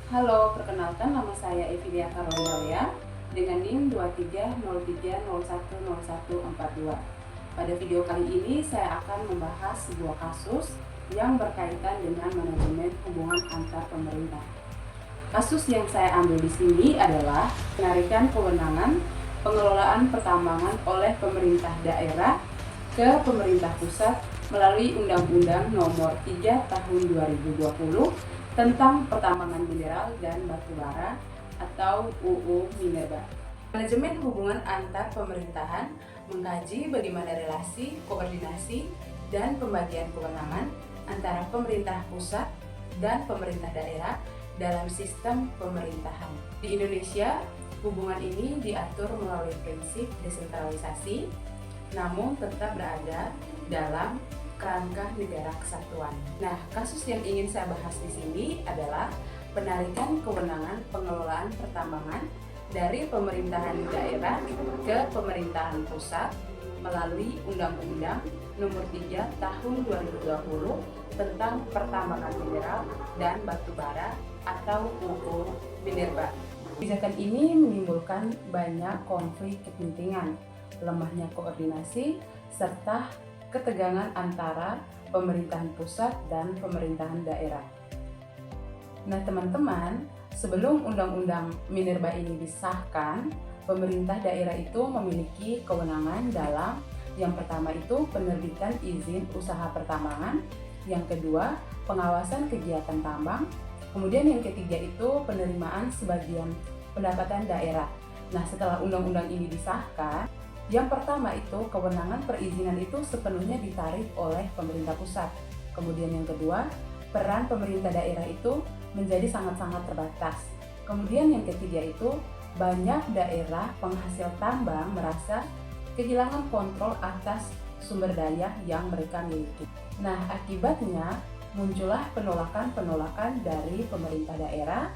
Halo, perkenalkan nama saya Evidia Karolya dengan NIM 2303010142. Pada video kali ini saya akan membahas sebuah kasus yang berkaitan dengan manajemen hubungan antar pemerintah. Kasus yang saya ambil di sini adalah penarikan kewenangan pengelolaan pertambangan oleh pemerintah daerah ke pemerintah pusat melalui Undang-Undang Nomor 3 Tahun 2020 tentang pertambangan mineral dan batu bara atau UU Minerba. Manajemen hubungan antar pemerintahan mengkaji bagaimana relasi, koordinasi, dan pembagian kewenangan antara pemerintah pusat dan pemerintah daerah dalam sistem pemerintahan. Di Indonesia, hubungan ini diatur melalui prinsip desentralisasi, namun tetap berada dalam kerangka negara kesatuan. Nah, kasus yang ingin saya bahas di sini adalah penarikan kewenangan pengelolaan pertambangan dari pemerintahan daerah ke pemerintahan pusat melalui Undang-Undang Nomor 3 Tahun 2020 tentang pertambangan mineral dan batu bara atau UU Minerba. Kebijakan ini menimbulkan banyak konflik kepentingan, lemahnya koordinasi, serta ketegangan antara pemerintahan pusat dan pemerintahan daerah. Nah teman-teman, sebelum Undang-Undang Minerba ini disahkan, pemerintah daerah itu memiliki kewenangan dalam yang pertama itu penerbitan izin usaha pertambangan, yang kedua pengawasan kegiatan tambang, kemudian yang ketiga itu penerimaan sebagian pendapatan daerah. Nah setelah undang-undang ini disahkan, yang pertama itu kewenangan perizinan itu sepenuhnya ditarik oleh pemerintah pusat. Kemudian yang kedua, peran pemerintah daerah itu menjadi sangat-sangat terbatas. Kemudian yang ketiga itu banyak daerah penghasil tambang merasa kehilangan kontrol atas sumber daya yang mereka miliki. Nah, akibatnya muncullah penolakan-penolakan dari pemerintah daerah,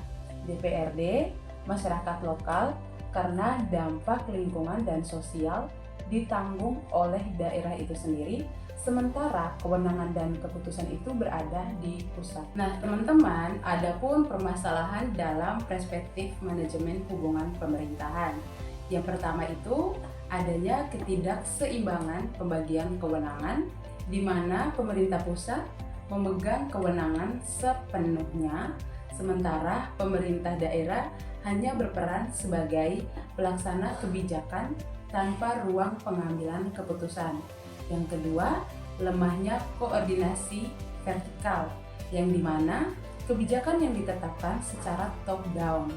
DPRD, masyarakat lokal, karena dampak lingkungan dan sosial ditanggung oleh daerah itu sendiri, sementara kewenangan dan keputusan itu berada di pusat. Nah, teman-teman, adapun permasalahan dalam perspektif manajemen hubungan pemerintahan. Yang pertama itu adanya ketidakseimbangan pembagian kewenangan di mana pemerintah pusat memegang kewenangan sepenuhnya, sementara pemerintah daerah hanya berperan sebagai pelaksana kebijakan tanpa ruang pengambilan keputusan. Yang kedua, lemahnya koordinasi vertikal, yang dimana kebijakan yang ditetapkan secara top down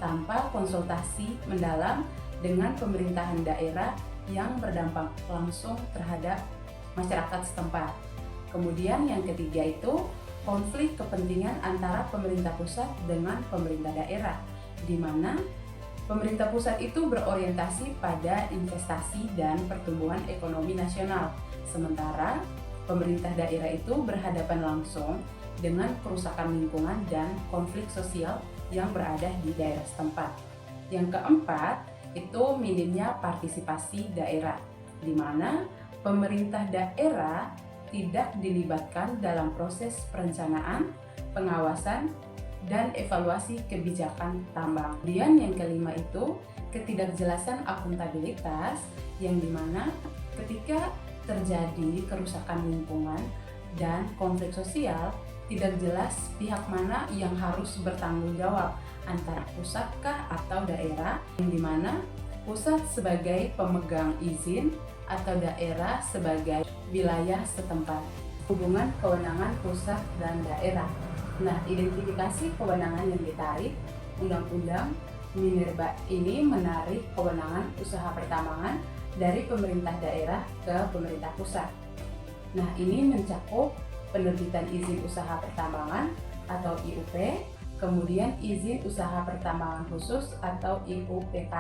tanpa konsultasi mendalam dengan pemerintahan daerah yang berdampak langsung terhadap masyarakat setempat. Kemudian yang ketiga itu konflik kepentingan antara pemerintah pusat dengan pemerintah daerah, di mana pemerintah pusat itu berorientasi pada investasi dan pertumbuhan ekonomi nasional, sementara pemerintah daerah itu berhadapan langsung dengan kerusakan lingkungan dan konflik sosial yang berada di daerah setempat. Yang keempat, itu minimnya partisipasi daerah, di mana pemerintah daerah tidak dilibatkan dalam proses perencanaan, pengawasan, dan evaluasi kebijakan tambang. Kemudian yang kelima itu ketidakjelasan akuntabilitas, yang dimana ketika terjadi kerusakan lingkungan dan konflik sosial, tidak jelas pihak mana yang harus bertanggung jawab, antara pusatkah atau daerah, yang dimana pusat sebagai pemegang izin atau daerah sebagai wilayah setempat. Hubungan kewenangan pusat dan daerah. Nah, identifikasi kewenangan yang ditarik, Undang-Undang Minerba ini menarik kewenangan usaha pertambangan dari pemerintah daerah ke pemerintah pusat. Nah, ini mencakup penerbitan izin usaha pertambangan atau IUP, kemudian izin usaha pertambangan khusus atau IUPK,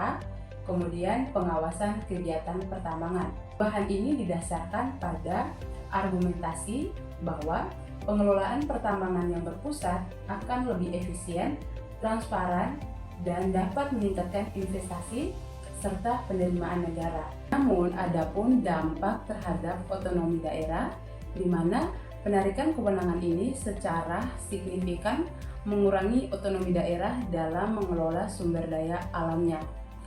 kemudian pengawasan kegiatan pertambangan. Bahan ini didasarkan pada argumentasi bahwa pengelolaan pertambangan yang berpusat akan lebih efisien, transparan, dan dapat meningkatkan investasi serta penerimaan negara. Namun, adapun dampak terhadap otonomi daerah, di mana penarikan kewenangan ini secara signifikan mengurangi otonomi daerah dalam mengelola sumber daya alamnya.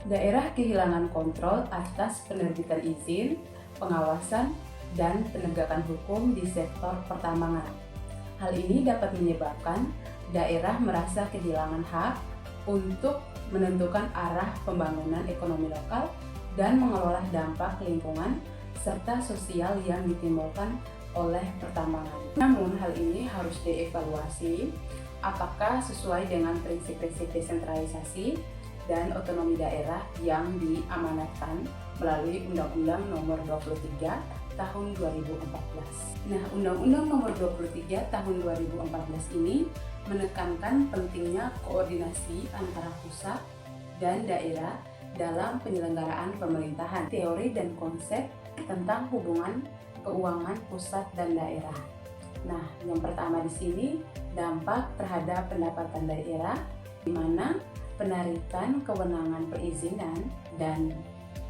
Daerah kehilangan kontrol atas penerbitan izin, pengawasan, dan penegakan hukum di sektor pertambangan. Hal ini dapat menyebabkan daerah merasa kehilangan hak untuk menentukan arah pembangunan ekonomi lokal dan mengelola dampak lingkungan serta sosial yang ditimbulkan oleh pertambangan. Namun hal ini harus dievaluasi apakah sesuai dengan prinsip-prinsip desentralisasi dan otonomi daerah yang diamanatkan melalui Undang-Undang Nomor 23 Tahun 2014. Nah, Undang-Undang Nomor 23 Tahun 2014 ini menekankan pentingnya koordinasi antara pusat dan daerah dalam penyelenggaraan pemerintahan, teori dan konsep tentang hubungan keuangan pusat dan daerah. Nah, yang pertama di sini dampak terhadap pendapatan daerah, di mana penarikan kewenangan perizinan dan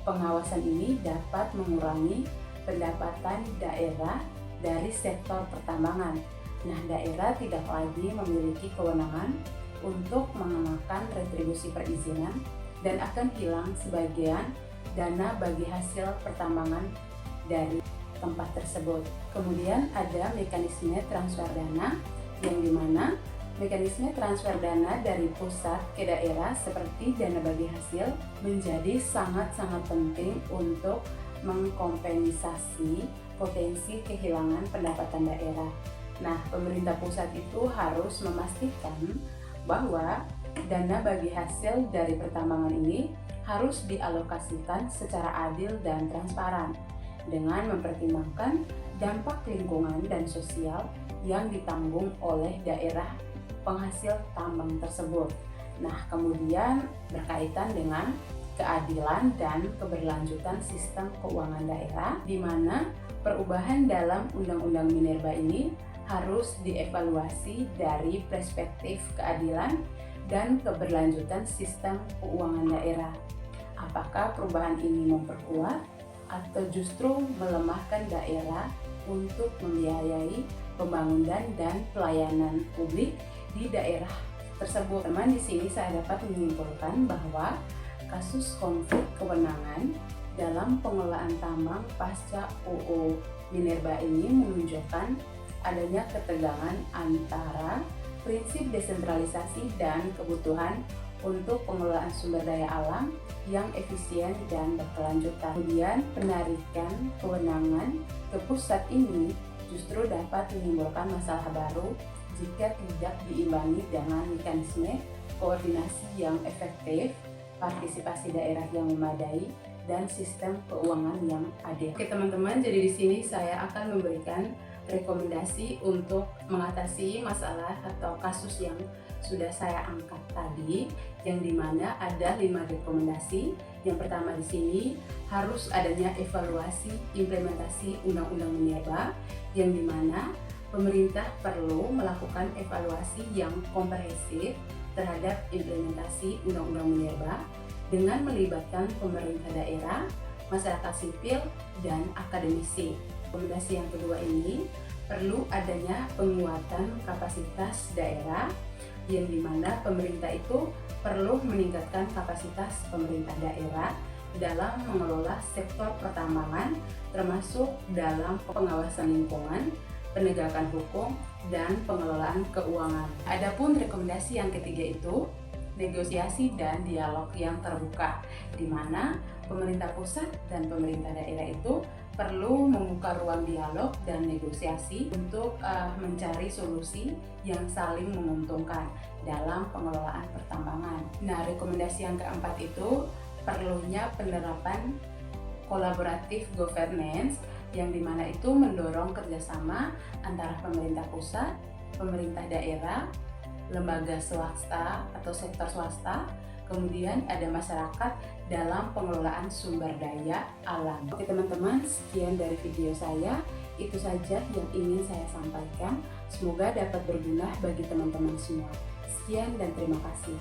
pengawasan ini dapat mengurangi pendapatan daerah dari sektor pertambangan. Nah, daerah tidak lagi memiliki kewenangan untuk mengenakan retribusi perizinan dan akan hilang sebagian dana bagi hasil pertambangan dari tempat tersebut. Kemudian ada mekanisme transfer dana, yang dimana mekanisme transfer dana dari pusat ke daerah seperti dana bagi hasil menjadi sangat-sangat penting untuk mengkompensasi potensi kehilangan pendapatan daerah. Nah, pemerintah pusat itu harus memastikan bahwa dana bagi hasil dari pertambangan ini harus dialokasikan secara adil dan transparan dengan mempertimbangkan dampak lingkungan dan sosial yang ditanggung oleh daerah penghasil tambang tersebut. Nah, kemudian berkaitan dengan keadilan dan keberlanjutan sistem keuangan daerah, di mana perubahan dalam Undang-Undang Minerba ini harus dievaluasi dari perspektif keadilan dan keberlanjutan sistem keuangan daerah. Apakah perubahan ini memperkuat atau justru melemahkan daerah untuk membiayai pembangunan dan pelayanan publik di daerah tersebut? Teman, di sini saya dapat menyimpulkan bahwa kasus konflik kewenangan dalam pengelolaan tambang pasca UU Minerba ini menunjukkan adanya ketegangan antara prinsip desentralisasi dan kebutuhan untuk pengelolaan sumber daya alam yang efisien dan berkelanjutan. Kemudian penarikan kewenangan ke pusat ini justru dapat menimbulkan masalah baru jika tidak diimbangi dengan mekanisme koordinasi yang efektif, partisipasi daerah yang memadai, dan sistem keuangan yang adil. Oke teman-teman, jadi di sini saya akan memberikan rekomendasi untuk mengatasi masalah atau kasus yang sudah saya angkat tadi, yang dimana ada 5 rekomendasi. Yang pertama di sini harus adanya evaluasi implementasi Undang-Undang Minerba, yang dimana pemerintah perlu melakukan evaluasi yang komprehensif terhadap implementasi Undang-Undang Minerba dengan melibatkan pemerintah daerah, masyarakat sipil, dan akademisi. Rekomendasi yang kedua ini perlu adanya penguatan kapasitas daerah, yang dimana pemerintah itu perlu meningkatkan kapasitas pemerintah daerah dalam mengelola sektor pertambangan, termasuk dalam pengawasan lingkungan, penegakan hukum, dan pengelolaan keuangan. Adapun rekomendasi yang ketiga itu negosiasi dan dialog yang terbuka, di mana pemerintah pusat dan pemerintah daerah itu perlu membuka ruang dialog dan negosiasi untuk mencari solusi yang saling menguntungkan dalam pengelolaan pertambangan. Nah, rekomendasi yang keempat itu perlunya penerapan kolaboratif governance, yang dimana itu mendorong kerjasama antara pemerintah pusat, pemerintah daerah, lembaga swasta atau sektor swasta, kemudian ada masyarakat dalam pengelolaan sumber daya alam. Oke teman-teman, sekian dari video saya. Itu saja yang ingin saya sampaikan. Semoga dapat berguna bagi teman-teman semua. Sekian dan terima kasih.